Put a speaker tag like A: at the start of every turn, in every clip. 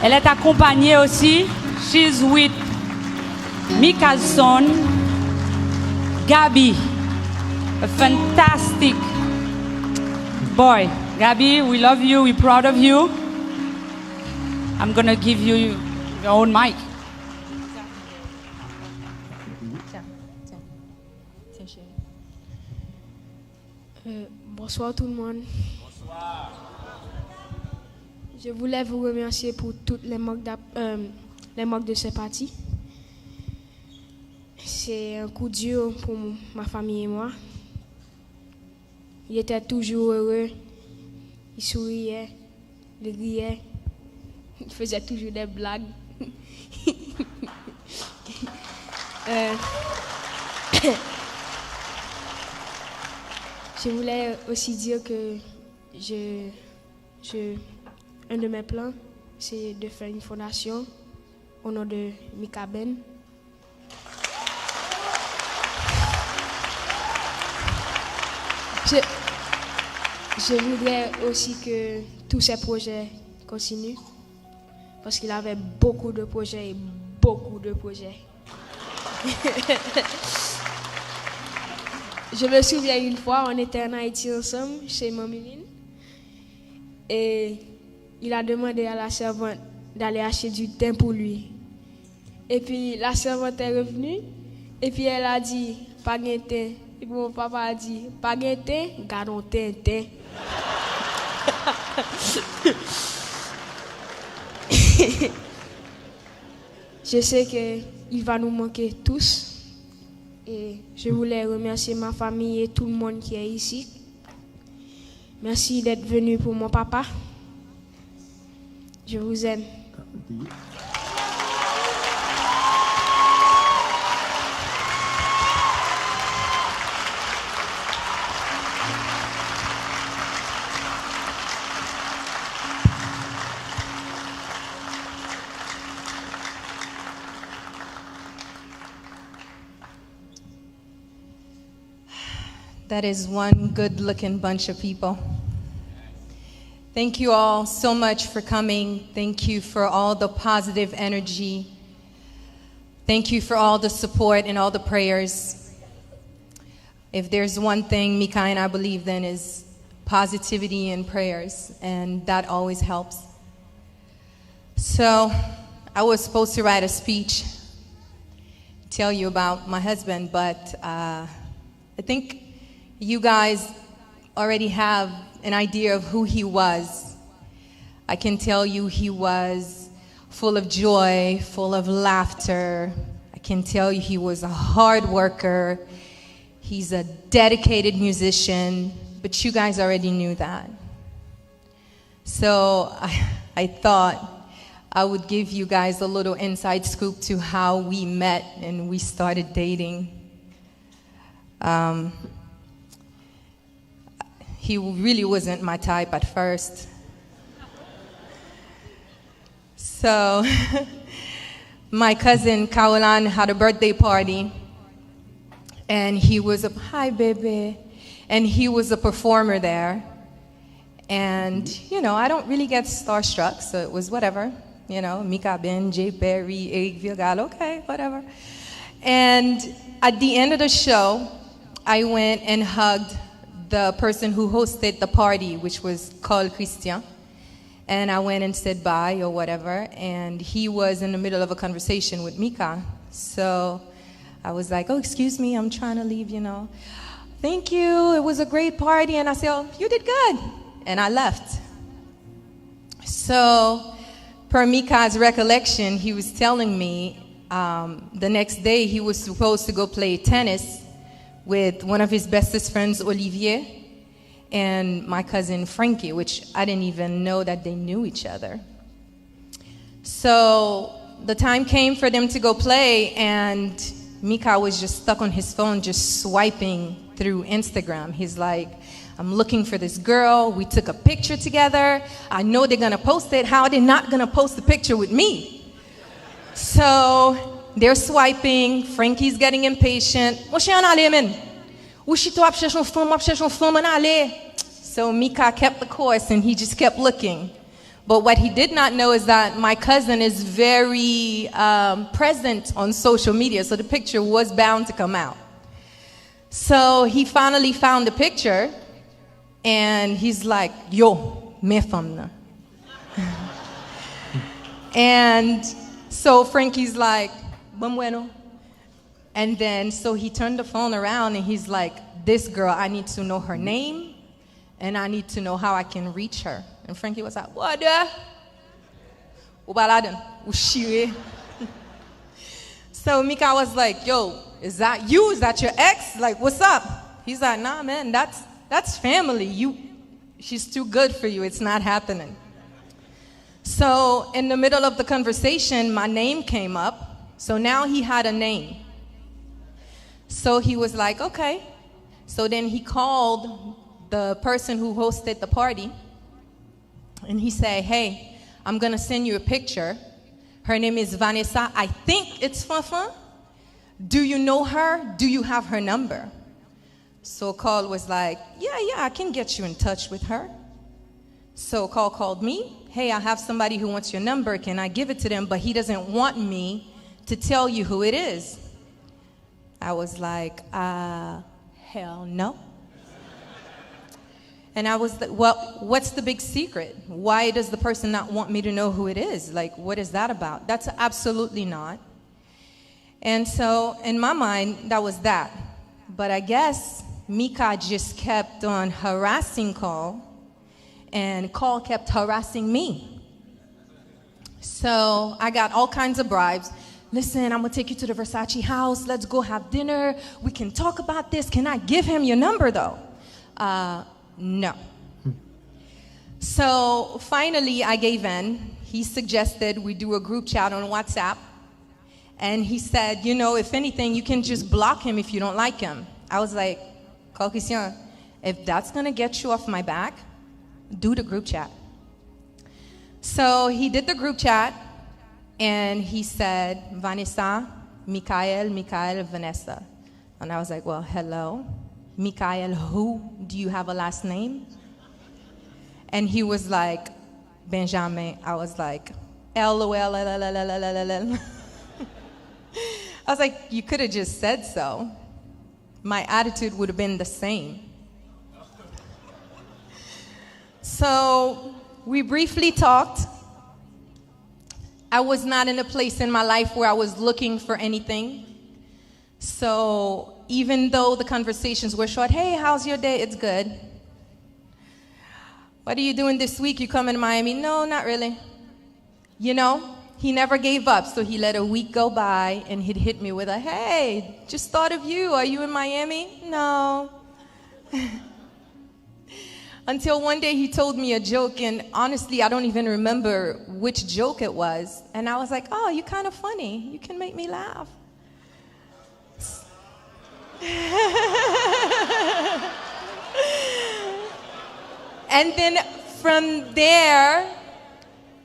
A: Elle est accompagnée aussi. She's with Mika's son, Gaby. A fantastic boy. Gaby, we love you. We're proud of you. I'm going to give you your own mic.
B: Bonsoir tout le monde. Bonsoir. Je voulais vous remercier pour toutes les moques de sympathie. C'est un coup dur pour ma famille et moi. Il était toujours heureux, il souriait, il riait, il faisait toujours des blagues. Je voulais aussi dire que un de mes plans, c'est de faire une fondation au nom de Mikaben. Je voudrais aussi que tous ces projets continuent parce qu'il avait beaucoup de projets et beaucoup de projets. Je me souviens une fois, on était en Haïti ensemble chez Mamiline et il a demandé à la servante d'aller acheter du thym pour lui. Et puis la servante est revenue et puis elle a dit pas de thym. Et puis mon papa a dit pas de thym, gardons thym. Je sais qu'il va nous manquer tous. Et je voulais remercier ma famille et tout le monde qui est ici. Merci d'être venu pour mon papa. Je vous aime.
C: That is one good-looking bunch of people. Thank you all so much for coming. Thank you for all the positive energy. Thank you for all the support and all the prayers. If there's one thing Mika and I believe in is positivity and prayers, and that always helps. So I was supposed to write a speech, tell you about my husband, but I think you guys already have an idea of who he was. I can tell you he was full of joy, full of laughter. I can tell you he was a hard worker. He's a dedicated musician, but you guys already knew that. So I thought I would give you guys a little inside scoop to how we met and we started dating. He really wasn't my type at first. So my cousin Caroline had a birthday party and he was hi baby, and he was a performer there. And you know, I don't really get starstruck, so it was whatever. You know, Mikaben, J. Perry, Eric Vilgal, okay, whatever. And at the end of the show, I went and hugged the person who hosted the party, which was called Christian. And I went and said bye or whatever, and he was in the middle of a conversation with Mika. So I was like, oh, excuse me, I'm trying to leave, you know. Thank you, it was a great party. And I said, oh, you did good. And I left. So per Mika's recollection, he was telling me the next day he was supposed to go play tennis with one of his bestest friends, Olivier, and my cousin Frankie, which I didn't even know that they knew each other. So the time came for them to go play, and Mika was just stuck on his phone, just swiping through Instagram. He's like, I'm looking for this girl. We took a picture together. I know they're gonna post it. How are they not gonna post the picture with me? So they're swiping. Frankie's getting impatient. So Mika kept the course and he just kept looking. But what he did not know is that my cousin is very present on social media, so the picture was bound to come out. So he finally found the picture, and he's like, yo, me fam na. And so Frankie's like, bum bueno. And then so he turned the phone around, and he's like, this girl, I need to know her name, and I need to know how I can reach her. And Frankie was like, what the? So Mika was like, yo, is that you? Is that your ex? Like, what's up? He's like, nah, man, that's family. She's too good for you. It's not happening. So in the middle of the conversation, my name came up. So now he had a name. So he was like, okay. So then he called the person who hosted the party. And he said, hey, I'm going to send you a picture. Her name is Vanessa. I think it's Fanfan. Do you know her? Do you have her number? So Carl was like, yeah, I can get you in touch with her. So Carl called me. Hey, I have somebody who wants your number. Can I give it to them? But he doesn't want me to tell you who it is. I was like, hell no. And I was like, well, what's the big secret? Why does the person not want me to know who it is? Like, what is that about? That's absolutely not. And so in my mind, that was that. But I guess Mika just kept on harassing Carl, and Carl kept harassing me. So I got all kinds of bribes. Listen, I'm going to take you to the Versace house. Let's go have dinner. We can talk about this. Can I give him your number, though? No. So finally, I gave in. He suggested we do a group chat on WhatsApp. And he said, you know, if anything, you can just block him if you don't like him. I was like, Christian, if that's going to get you off my back, do the group chat. So he did the group chat, and he said, Vanessa, Mikael, Vanessa. And I was like, well, hello. Mikael, who? Do you have a last name? And he was like, Benjamin. I was like, LOL. I was like, you could have just said so. My attitude would have been the same. So we briefly talked. I was not in a place in my life where I was looking for anything. So even though the conversations were short, hey, how's your day? It's good. What are you doing this week? You coming to Miami? No, not really. You know, he never gave up. So he let a week go by, and he'd hit me with a, hey, just thought of you. Are you in Miami? No. Until one day he told me a joke, and honestly, I don't even remember which joke it was. And I was like, oh, you're kind of funny. You can make me laugh. And then from there,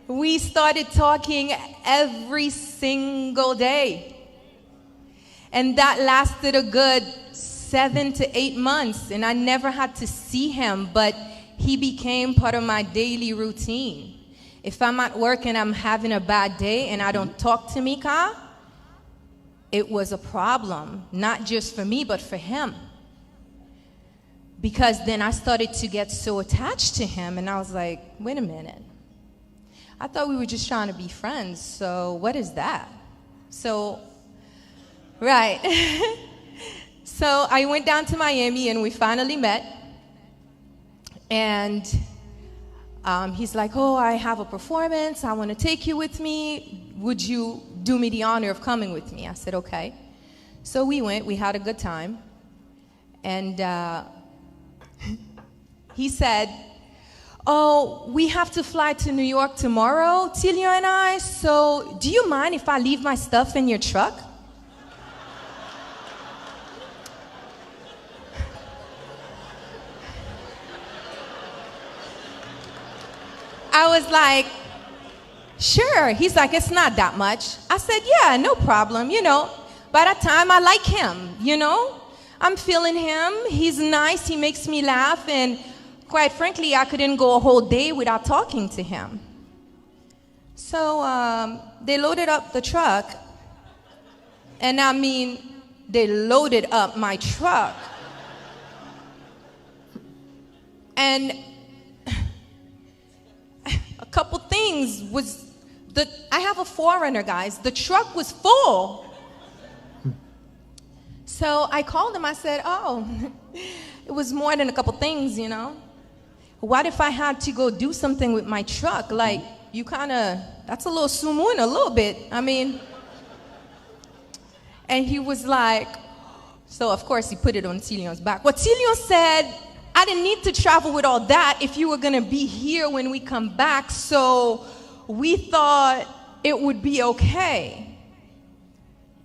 C: we started talking every single day. And that lasted a good 7 to 8 months, and I never had to see him, but he became part of my daily routine. If I'm at work and I'm having a bad day and I don't talk to Mika, it was a problem, not just for me, but for him. Because then I started to get so attached to him, and I was like, wait a minute. I thought we were just trying to be friends, so what is that? So, right. So I went down to Miami, and we finally met. And he's like, oh, I have a performance. I want to take you with me. Would you do me the honor of coming with me? I said, okay. So we went. We had a good time. And he said, oh, we have to fly to New York tomorrow, Tilio and I. So do you mind if I leave my stuff in your truck? I was like, sure. He's like, it's not that much. I said, yeah, no problem. You know, by that time I like him, you know. I'm feeling him. He's nice. He makes me laugh. And quite frankly, I couldn't go a whole day without talking to him. So they loaded up the truck, and I mean, they loaded up my truck. And a couple things was, I have a 4Runner, guys. The truck was full. So I called him, I said, oh, it was more than a couple things, you know. What if I had to go do something with my truck? Like, you kind of, that's a little sumun, a little bit. I mean, and he was like, so of course he put it on Tilion's back. What Tilion said, I didn't need to travel with all that if you were going to be here when we come back, so we thought it would be okay.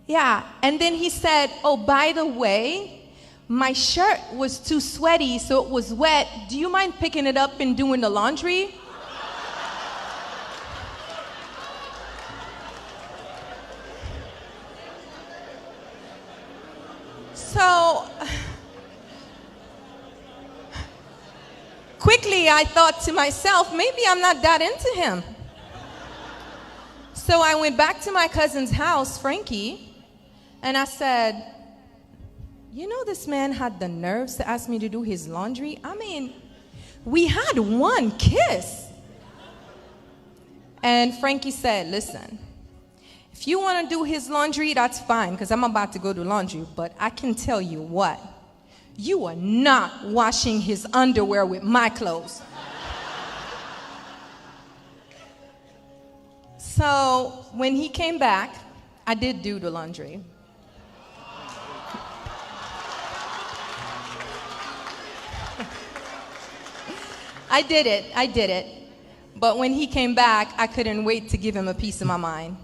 C: Yeah, and then he said, oh, by the way, my shirt was too sweaty, so it was wet. Do you mind picking it up and doing the laundry? So, quickly I thought to myself, maybe I'm not that into him. So I went back to my cousin's house, Frankie, and I said, you know, this man had the nerves to ask me to do his laundry? I mean, we had one kiss. And Frankie said, listen, if you want to do his laundry, that's fine, because I'm about to go do laundry. But I can tell you what, you are not washing his underwear with my clothes. So when he came back, I did do the laundry. I did it. But when he came back, I couldn't wait to give him a piece of my mind.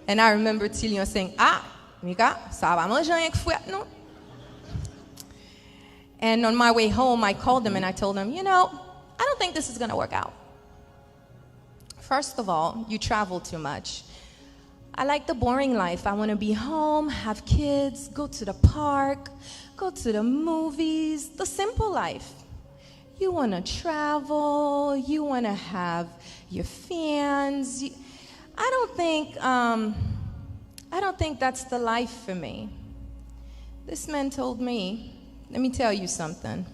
C: And I remember Tilion saying, Mika, ça va manger avec fouette, non? And on my way home, I called him and I told him, you know, I don't think this is going to work out. First of all, you travel too much. I like the boring life. I want to be home, have kids, go to the park, go to the movies, the simple life. You want to travel, you want to have your fans. I don't think that's the life for me. This man told me, let me tell you something.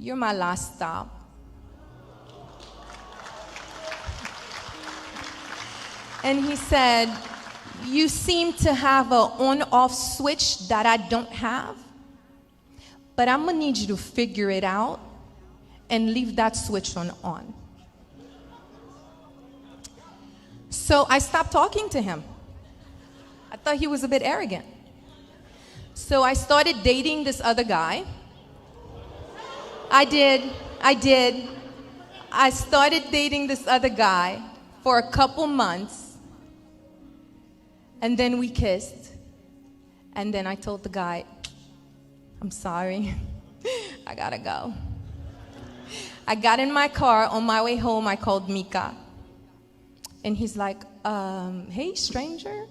C: You're my last stop. And he said, you seem to have an on-off switch that I don't have, but I'm gonna need you to figure it out and leave that switch on. So I stopped talking to him. I thought he was a bit arrogant. So I started dating this other guy. I did. I started dating this other guy for a couple months. And then we kissed. And then I told the guy, I'm sorry, I gotta go. I got in my car. On my way home, I called Mika. And he's like, hey, stranger.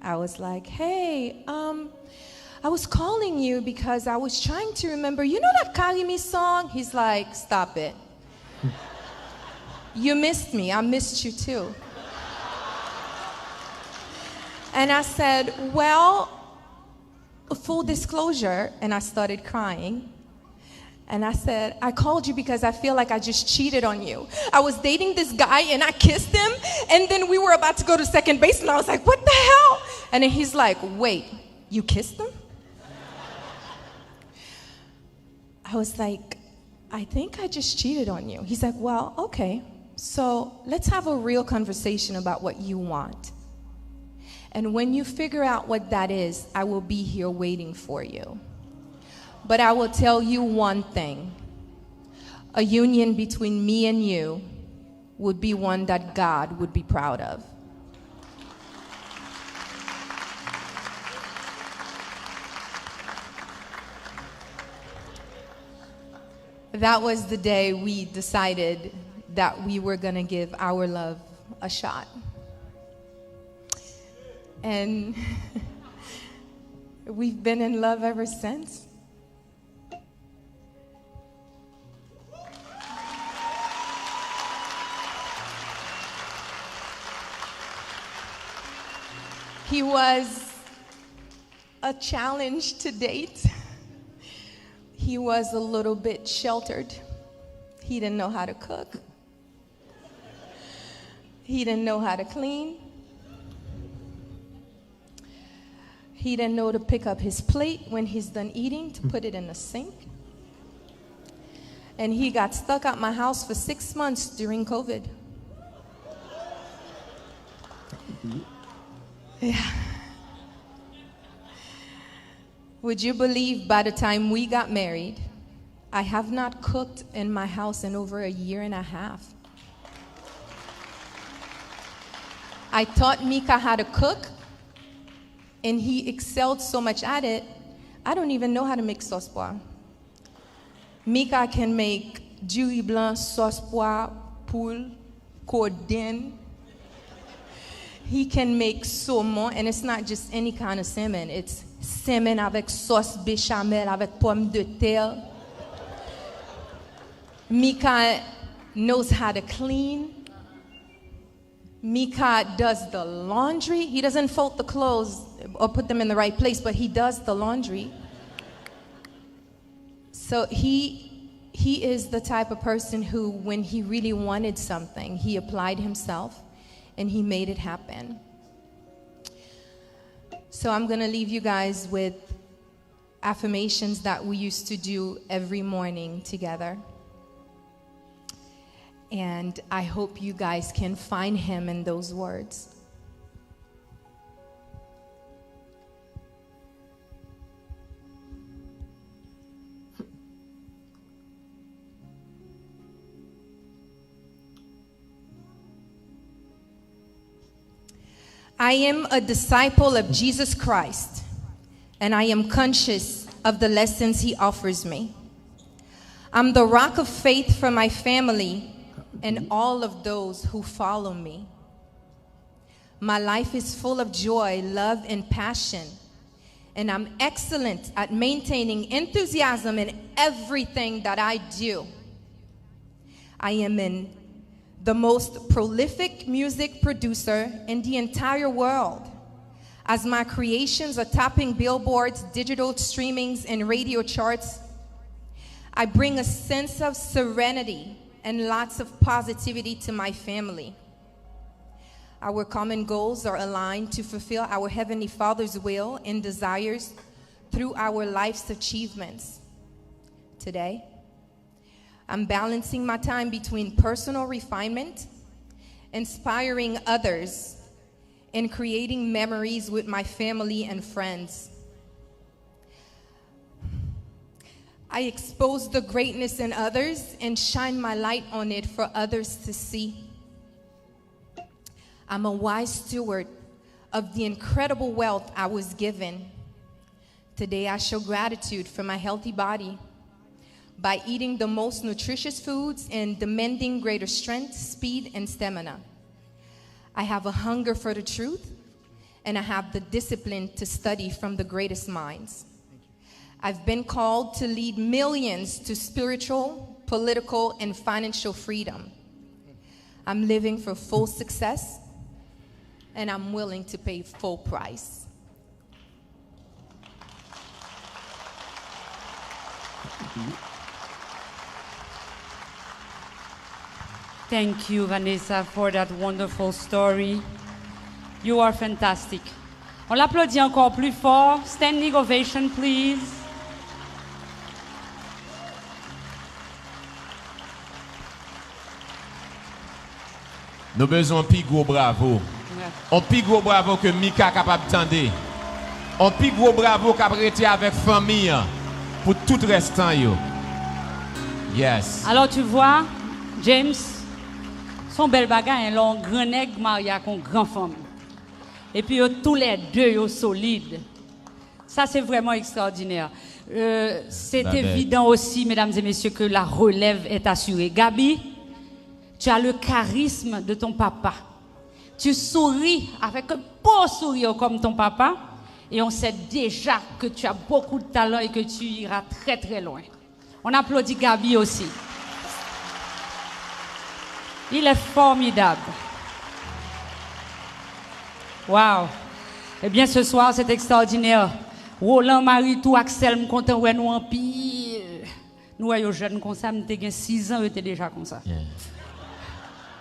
C: I was like, hey, I was calling you because I was trying to remember, you know that Karimi song? He's like, stop it. You missed me. I missed you too. And I said, well, full disclosure, and I started crying. And I said, I called you because I feel like I just cheated on you. I was dating this guy and I kissed him, and then we were about to go to second base, and I was like, what the hell? And then he's like, wait, you kissed him? I was like, I think I just cheated on you. He's like, well, okay, so let's have a real conversation about what you want. And when you figure out what that is, I will be here waiting for you. But I will tell you one thing. A union between me and you would be one that God would be proud of. That was the day we decided that we were going to give our love a shot. And we've been in love ever since. He was a challenge to date. He was a little bit sheltered. He didn't know how to cook. He didn't know how to clean. He didn't know to pick up his plate when he's done eating to put it in the sink. And he got stuck at my house for 6 months during COVID. Yeah. Would you believe by the time we got married, I have not cooked in my house in over 1.5 years. I taught Mika how to cook, and he excelled so much at it, I don't even know how to make sauce pois. Mika can make du blanc, sauce pois, poule, cordon. He can make saumon, and it's not just any kind of salmon. It's salmon avec sauce béchamel, avec pommes de terre. Mika knows how to clean. Mika does the laundry. He doesn't fold the clothes or put them in the right place, but he does the laundry. So he is the type of person who, when he really wanted something, he applied himself and he made it happen. So I'm going to leave you guys with affirmations that we used to do every morning together. And I hope you guys can find him in those words. I am a disciple of Jesus Christ, and I am conscious of the lessons he offers me. I'm the rock of faith for my family and all of those who follow me. My life is full of joy, love, and passion, and I'm excellent at maintaining enthusiasm in everything that I do. I am the most prolific music producer in the entire world, as my creations are topping billboards, digital streamings, and radio charts. I bring a sense of serenity and lots of positivity to my family. Our common goals are aligned to fulfill our Heavenly Father's will and desires through our life's achievements. Today, I'm balancing my time between personal refinement, inspiring others, and creating memories with my family and friends. I expose the greatness in others and shine my light on it for others to see. I'm a wise steward of the incredible wealth I was given. Today I show gratitude for my healthy body by eating the most nutritious foods and demanding greater strength, speed, and stamina. I have a hunger for the truth, and I have the discipline to study from the greatest minds. I've been called to lead millions to spiritual, political, and financial freedom. I'm living for full success, and I'm willing to pay full price.
A: Thank you, Vanessa, for that wonderful story. You are fantastic. On l'applaudit encore plus fort. Standing ovation, please.
D: Nous besoin d'un plus gros bravo. Un plus gros bravo que Mika capable de tendre. Un plus gros bravo capable de rester avec famille pour tout restant yo. Yes.
A: Alors tu vois, James, son bel bagage, un long grand nègre marié avec une grande femme. Et puis tous les deux sont solides. Ça c'est vraiment extraordinaire. C'est évident aussi, mesdames et messieurs, que la relève est assurée. Gaby, tu as le charisme de ton papa. Tu souris avec un beau sourire comme ton papa. Et on sait déjà que tu as beaucoup de talent et que tu iras très très loin. On applaudit Gaby aussi. Il est formidable. Wow. Eh bien, ce soir, c'est extraordinaire. Roland, Marie, tout, Axel, me content, ouais, nous en pile. Nous, les jeunes comme ça, nous avons 6 ans, nous étions déjà comme ça.
D: Yeah.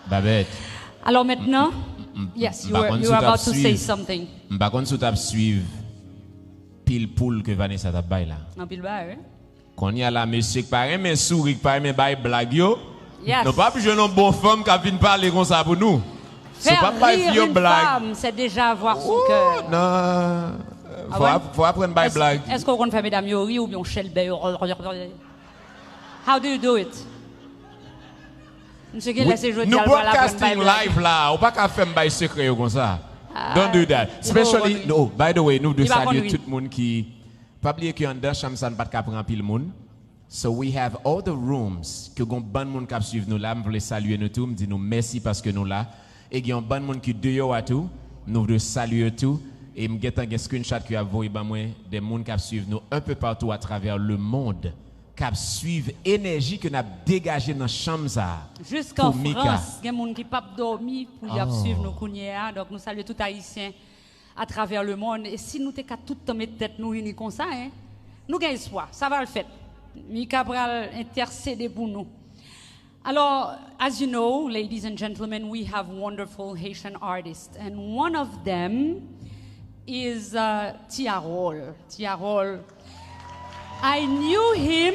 D: Babette.
A: Alors maintenant, yes, you were about to say something.
D: Par contre, si tu as suivi pile poule que Vanessa t'a bail là.
A: En pile bas, oui.
D: Quand il y a la monsieur qui paraît mais souris, qui paraît mais bail blague yo.
A: Yes.
D: Non pas plus jeune bonne femme qui vient parler comme ça pour nous.
A: C'est pas rire une femme, c'est déjà avoir son cœur.
D: Non. Faut apprendre bail blague.
A: Est-ce qu'on fait mesdames yori ou bien shell bay? How do you do it?
D: Nous broadcasting live là, on pas qu'à faire un bail secret comme ça. Don't do that. Especially, no, by the way, nous devons saluer tout le monde qui... Pas oublier qu'en dans chambre ça ne pas prendre pile monde. So we have all the rooms que gon bon monde qui suivre nous là, me voulais saluer nous tout, me dire nous merci parce que nous là et il y a un bon monde qui dehors à tout, nous voulons saluer tout et me get un screenshot qui a envoyé ba moi des monde qui suivre nous un peu partout à travers le monde. Qui suivent énergie que nous avons dégagée dans la chambre.
A: Jusqu'en France, il y a des gens qui ne peuvent pas dormir pour suivre nos cougnères. Donc nous saluons tous les Haïtiens à travers le monde. Et si nous avons tout le temps mettre tête nous unis comme ça, hein, nous avons espoir. Ça va le faire. Mika va intercéder pour nous. Alors, as you know, ladies and gentlemen, we have wonderful Haitian artists. And one of them is Tiarol. Tiarol. I knew him